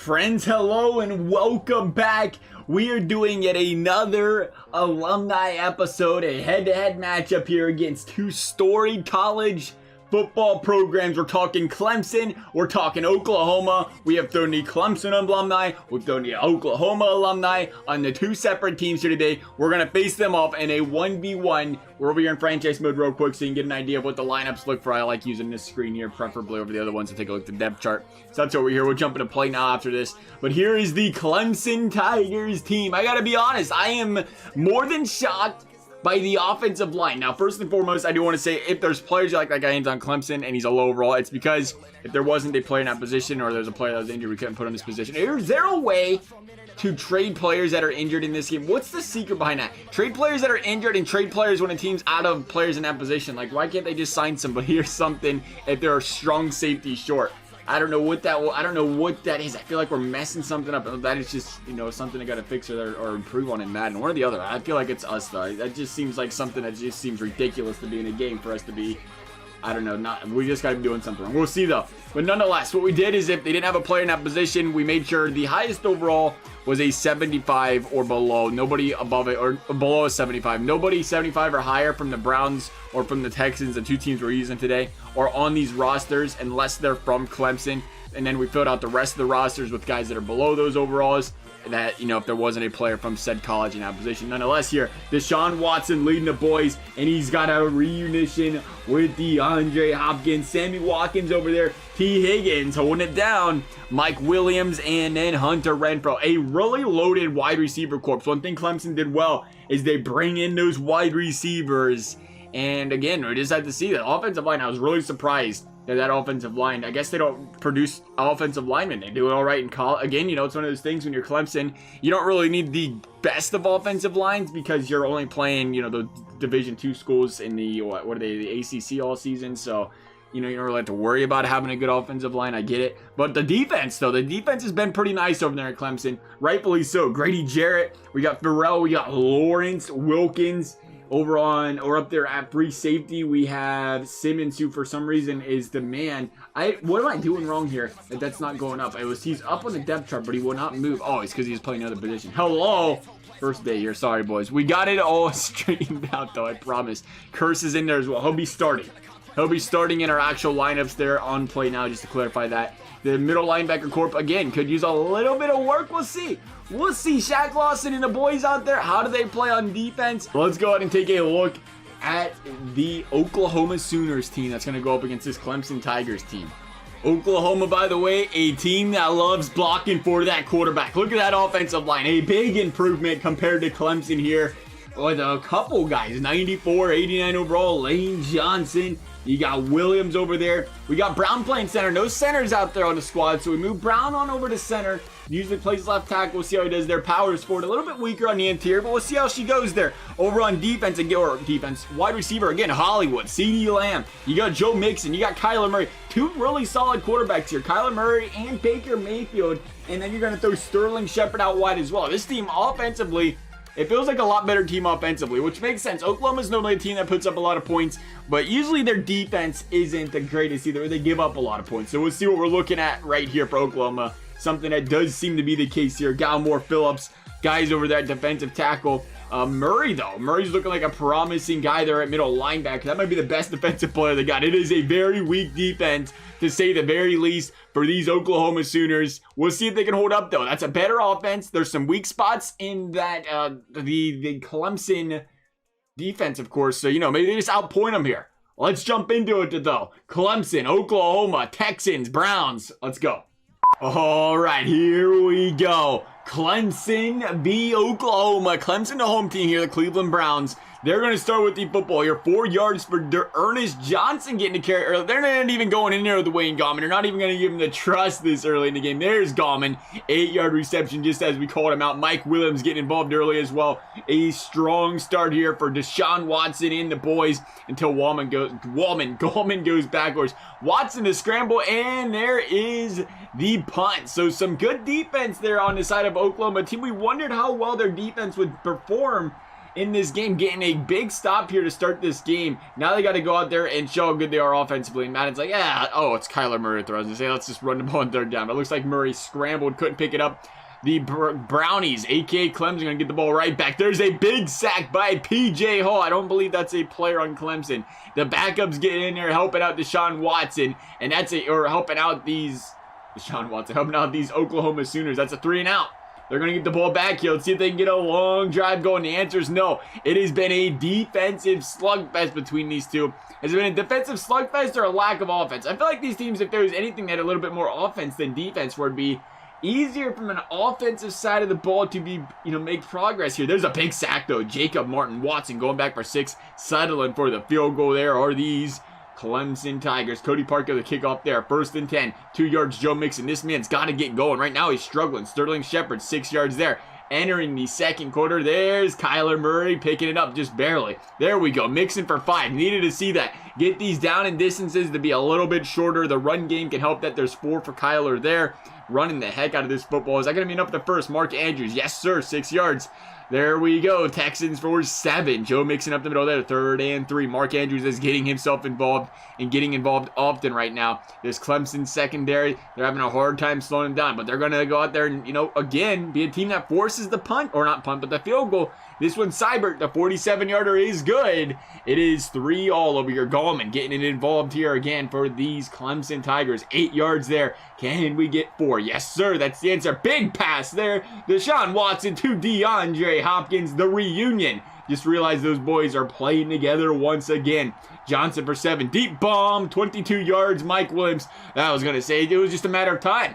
Friends, hello and welcome back. We are doing yet another alumni episode, a head-to-head matchup here against two storied college football programs. We're talking Clemson, we're talking Oklahoma. We have thrown the Clemson alumni, we've thrown the Oklahoma alumni on the two separate teams here today. We're going to face them off in a 1v1. We're over here in franchise mode real quick so you can get an idea of what the lineups look for. I like using this screen here, preferably over the other ones to take a look at the depth chart. So that's over here. We'll jump into play now after this. But here is the Clemson Tigers team. I got to be honest, I am more than shocked by the offensive line. Now, first and foremost, I do want to say if there's players like that guy ends on Clemson and he's a low overall, it's because if there wasn't a player in that position or there's a player that was injured, we couldn't put him in this position. Is there a way to trade players that are injured in this game? What's the secret behind that? Trade players that are injured and trade players when a team's out of players in that position. Like, why can't they just sign somebody or something if there are strong safeties short? I don't know what that is. I feel like we're messing something up. That is just, something I got to fix or improve on in Madden. One or the other. I feel like it's us, though. That just seems like something that just seems ridiculous to be in a game for us to be, I don't know, we just got to be doing something wrong. We'll see, though. But nonetheless, what we did is if they didn't have a player in that position, we made sure the highest overall was a 75 or below. Nobody above it or below a 75. Nobody 75 or higher from the Browns or from the Texans, the two teams we're using today, or on these rosters unless they're from Clemson. And then we filled out the rest of the rosters with guys that are below those overalls that, if there wasn't a player from said college in that position. Nonetheless, here, Deshaun Watson leading the boys, and he's got a reunition with DeAndre Hopkins, Sammy Watkins over there, T. Higgins holding it down, Mike Williams, and then Hunter Renfrow. A really loaded wide receiver corps. One thing Clemson did well is they bring in those wide receivers. And again, we just had to see the offensive line. I was really surprised that offensive line, I guess they don't produce offensive linemen. They do it all right in college. Again, it's one of those things when you're Clemson, you don't really need the best of offensive lines because you're only playing, the Division II schools in the, the ACC all season. So, you don't really have to worry about having a good offensive line. I get it. But the defense, though, the defense has been pretty nice over there at Clemson. Rightfully so. Grady Jarrett, we got Farrell, we got Lawrence Wilkins. Up there at free safety, we have Simmons, who for some reason is the man. What am I doing wrong here that's not going up? He's up on the depth chart, but he will not move. Oh, it's because he's playing another position. Hello. First day here. Sorry, boys. We got it all straightened out, though. I promise. Curse is in there as well. He'll be starting. He'll be starting in our actual lineups there on play now, just to clarify that. The middle linebacker corp, again, could use a little bit of work. We'll see. We'll see. Shaq Lawson and the boys out there. How do they play on defense? Let's go ahead and take a look at the Oklahoma Sooners team that's going to go up against this Clemson Tigers team. Oklahoma, by the way, a team that loves blocking for that quarterback. Look at that offensive line. A big improvement compared to Clemson here with a couple guys. 94, 89 overall. Lane Johnson. You got Williams over there. We got Brown playing center. No centers out there on the squad, so we move Brown on over to center. Usually plays left tackle. We'll see how he does there. Power is forward. A little bit weaker on the interior, but we'll see how she goes there. Over on defense, wide receiver, again, Hollywood, CeeDee Lamb. You got Joe Mixon. You got Kyler Murray. Two really solid quarterbacks here. Kyler Murray and Baker Mayfield. And then you're going to throw Sterling Shepard out wide as well. This team offensively, it feels like a lot better team offensively, which makes sense. Oklahoma's normally a team that puts up a lot of points, but usually their defense isn't the greatest either. They give up a lot of points. So we'll see what we're looking at right here for Oklahoma. Something that does seem to be the case here. Gallimore, Phillips, guys over there at defensive tackle. Murray, though. Murray's looking like a promising guy there at middle linebacker. That might be the best defensive player they got. It is a very weak defense, to say the very least, for these Oklahoma Sooners. We'll see if they can hold up, though. That's a better offense. There's some weak spots in that the Clemson defense, of course. So, maybe they just outpoint them here. Let's jump into it, though. Clemson, Oklahoma, Texans, Browns. Let's go. All right, here we go. Clemson v. Oklahoma. Clemson, the home team here, the Cleveland Browns. They're going to start with the football here. 4 yards for Ernest Johnson getting to carry early. They're not even going in there with Wayne Gallman. They're not even going to give him the trust this early in the game. There's Gallman. 8-yard reception, just as we called him out. Mike Williams getting involved early as well. A strong start here for Deshaun Watson and the boys until Gallman goes backwards. Watson to scramble, and there is the punt. So some good defense there on the side of Oklahoma team. We wondered how well their defense would perform in this game, getting a big stop here to start this game. Now they got to go out there and show how good they are offensively. And Madden's like, yeah, oh, it's Kyler Murray throws. And say, let's just run the ball on third down. But it looks like Murray scrambled, couldn't pick it up. The Brownies, a.k.a. Clemson, going to get the ball right back. There's a big sack by P.J. Hall. I don't believe that's a player on Clemson. The backups getting in there, helping out Deshaun Watson. And that's helping out these Oklahoma Sooners. That's a 3-and-out. They're going to get the ball back here. Let's see if they can get a long drive going. The answer is no. It has been a defensive slugfest between these two. Has it been a defensive slugfest or a lack of offense? I feel like these teams, if there was anything that had a little bit more offense than defense, would be easier from an offensive side of the ball to be, make progress here. There's a big sack, though. Jacob Martin Watson going back for 6, settling for the field goal there are these Clemson Tigers. Cody Parker, the kickoff there. 1st and 10. 2 yards, Joe Mixon. This man's got to get going. Right now, he's struggling. Sterling Shepard, 6 yards there. Entering the second quarter, there's Kyler Murray picking it up just barely. There we go. Mixon for 5. Needed to see that. Get these down in distances to be a little bit shorter. The run game can help that. There's 4 for Kyler there. Running the heck out of this football. Is that going to be enough for the first? Mark Andrews. Yes, sir. 6 yards. There we go. Texans for 7. Joe Mixon up the middle there. 3rd and 3. Mark Andrews is getting himself involved and getting involved often right now. This Clemson secondary, they're having a hard time slowing him down, but they're going to go out there and, again, be a team that forces the punt, or not punt, but the field goal. This one, Seibert, the 47-yarder is good. It is 3 all over your Gallman getting it involved here again for these Clemson Tigers. 8 yards there. Can we get 4? Yes, sir. That's the answer. Big pass there. Deshaun Watson to DeAndre Hopkins. The reunion. Just realized those boys are playing together once again. Johnson for 7. Deep bomb. 22 yards. Mike Williams. I was going to say it was just a matter of time.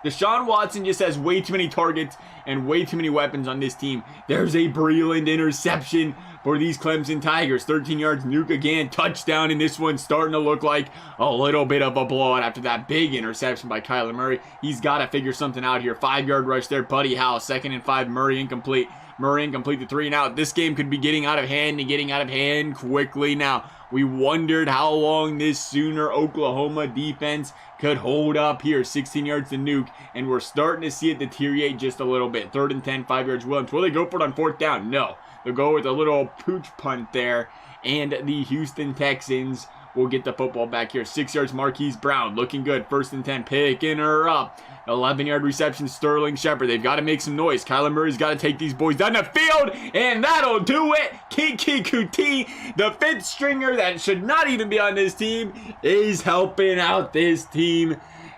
Deshaun Watson just has way too many targets and way too many weapons on this team. There's a brilliant interception for these Clemson Tigers. 13 yards, Nuke again, touchdown, and this one's starting to look like a little bit of a blowout after that big interception by Kyler Murray. He's got to figure something out here. 5-yard rush there, Buddy Howell. 2nd and 5, Murray incomplete. Murray incomplete to 3 and out. This game could be getting out of hand and getting out of hand quickly now. We wondered how long this Sooner Oklahoma defense could hold up here. 16 yards to Nuke, and we're starting to see it deteriorate just a little bit. 3rd and 10, 5 yards Williams. Will they go for it on 4th down? No. They'll go with a little pooch punt there, and the Houston Texans will get the football back here. 6 yards, Marquise Brown. Looking good. 1st and 10, picking her up. 11-yard reception, Sterling Shepard. They've got to make some noise. Kyler Murray's got to take these boys down the field, and that'll do it. Kiki Kuti, the 5th stringer that should not even be on this team, is helping out this team,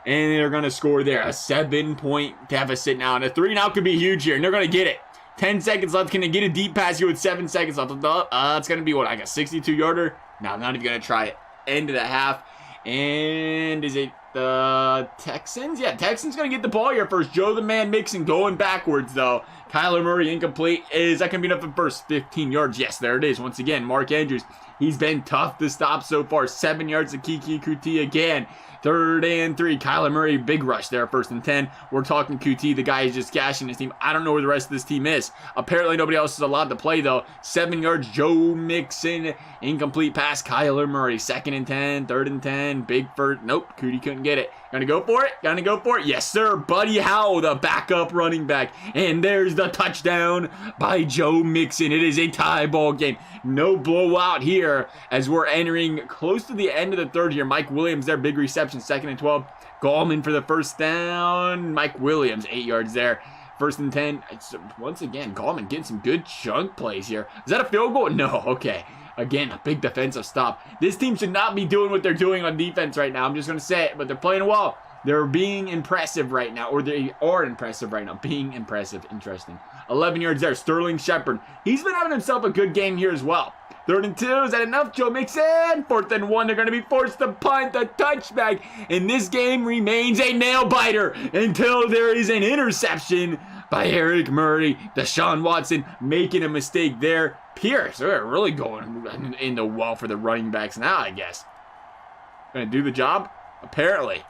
and they're going to score there. A 7-point deficit now, and a 3 now could be huge here, and they're going to get it. 10 seconds left. Can they get a deep pass here with 7 seconds left? It's going to be what, like a 62-yarder? No, I'm not even going to try it. End of the half. And is it the Texans? Yeah, Texans going to get the ball here first. Joe the Man Mixon going backwards, though. Kyler Murray incomplete. Is that going to be enough for the first 15 yards? Yes, there it is. Once again, Mark Andrews. He's been tough to stop so far. 7 yards to Kiki Kuti again. 3rd and 3. Kyler Murray, big rush there. 1st and 10. We're talking QT. The guy is just gashing his team. I don't know where the rest of this team is. Apparently nobody else is allowed to play, though. 7 yards, Joe Mixon. Incomplete pass, Kyler Murray. 2nd and 10. 3rd and 10. Big first. Nope, Cootie couldn't get it. Gonna go for it? Gonna go for it? Yes, sir. Buddy Howell, the backup running back. And there's the touchdown by Joe Mixon. It is a tie ball game. No blowout here as we're entering close to the end of the 3rd here. Mike Williams there, big reception. 2nd and 12. Gallman for the 1st down. Mike Williams, 8 yards there. 1st and 10. Once again, Gallman getting some good chunk plays here. Is that a field goal? No. Okay. Again, a big defensive stop. This team should not be doing what they're doing on defense right now. I'm just going to say it, but they're playing well. They're being impressive right now, or they are impressive right now. Being impressive. Interesting. 11 yards there. Sterling Shepard. He's been having himself a good game here as well. 3rd and 2. Is that enough? Joe Mixon. 4th and 1. They're going to be forced to punt the touchback. And this game remains a nail-biter until there is an interception by Eric Murray. Deshaun Watson making a mistake there. Pierce, they're really going in the wall for the running backs now, I guess. Gonna do the job? Apparently.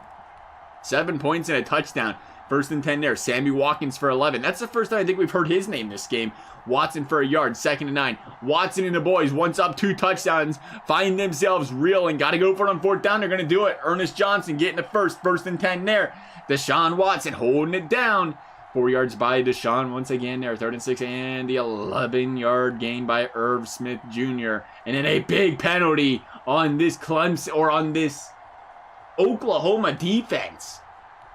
7 points and a touchdown. 1st and 10 there. Sammy Watkins for 11. That's the first time I think we've heard his name this game. Watson for a yard. 2nd and 9. Watson and the boys, once up, 2 touchdowns, find themselves reeling. Got to go for it on 4th down. They're going to do it. Ernest Johnson getting the first. 1st and 10 there. Deshaun Watson holding it down. 4 yards by Deshaun once again there. 3rd and 6, and the 11-yard gain by Irv Smith Jr. And then a big penalty on this Clemson, or on this Oklahoma defense.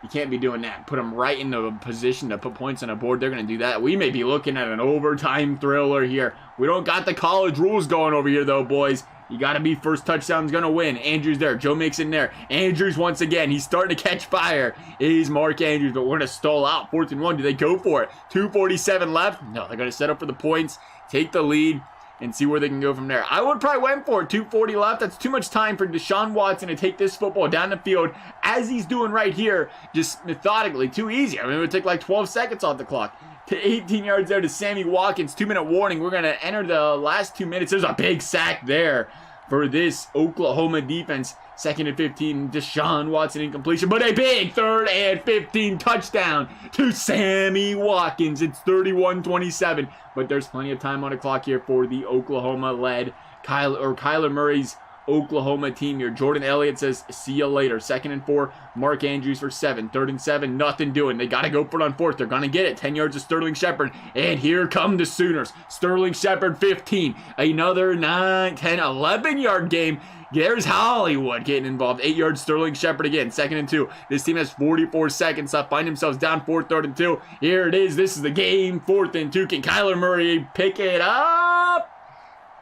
You can't be doing that. Put them right in the position to put points on the board. They're going to do that. We may be looking at an overtime thriller here. We don't got the college rules going over here, though, boys. You got to be first touchdown's going to win. Andrews there. Joe Mixon there. Andrews once again. He's starting to catch fire. It is Mark Andrews, but we're going to stall out. 4th and 1. Do they go for it? 2:47 left. No, they're going to set up for the points, take the lead, and see where they can go from there. I would probably went for it. 2:40 left. That's too much time for Deshaun Watson to take this football down the field as he's doing right here, just methodically. Too easy. I mean, it would take like 12 seconds off the clock. To 18 yards there to Sammy Watkins. 2-minute warning. We're going to enter the last 2 minutes. There's a big sack there for this Oklahoma defense. 2nd and 15, Deshaun Watson incompletion, but a big 3rd and 15 touchdown to Sammy Watkins. It's 31-27, but there's plenty of time on the clock here for the Oklahoma-led Kyler Murray's Oklahoma team here. Jordan Elliott says, see you later. 2nd and 4, Mark Andrews for 7. 3rd and 7, nothing doing. They got to go for it on 4th. They're going to get it. 10 yards to Sterling Shepard, and here come the Sooners. Sterling Shepard, 15. Another 9, 10, 11-yard game. There's Hollywood getting involved. 8 yards, Sterling Shepard again. 2nd and 2. This team has 44 seconds left. Find themselves down 4th, 3rd and 2. Here it is. This is the game. 4th and 2. Can Kyler Murray pick it up?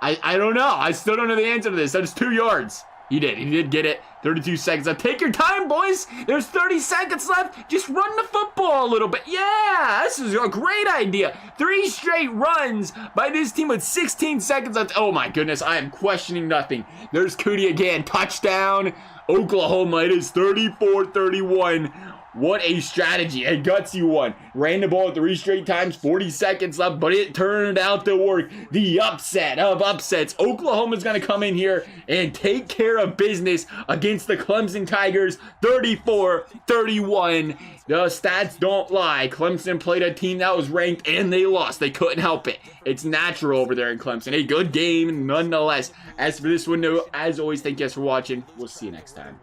I don't know. I still don't know the answer to this. That is 2 yards. He did. He did get it. 32 seconds left. Take your time, boys. There's 30 seconds left. Just run the football a little bit. Yeah, this is a great idea. 3 straight runs by this team with 16 seconds left. Oh, my goodness. I am questioning nothing. There's Cootie again. Touchdown, Oklahoma. It is 34-31. What a strategy. A gutsy one. Ran the ball 3 straight times, 40 seconds left, but it turned out to work. The upset of upsets. Oklahoma's going to come in here and take care of business against the Clemson Tigers, 34-31. The stats don't lie. Clemson played a team that was ranked, and they lost. They couldn't help it. It's natural over there in Clemson. A good game nonetheless. As for this window, as always, thank you guys for watching. We'll see you next time.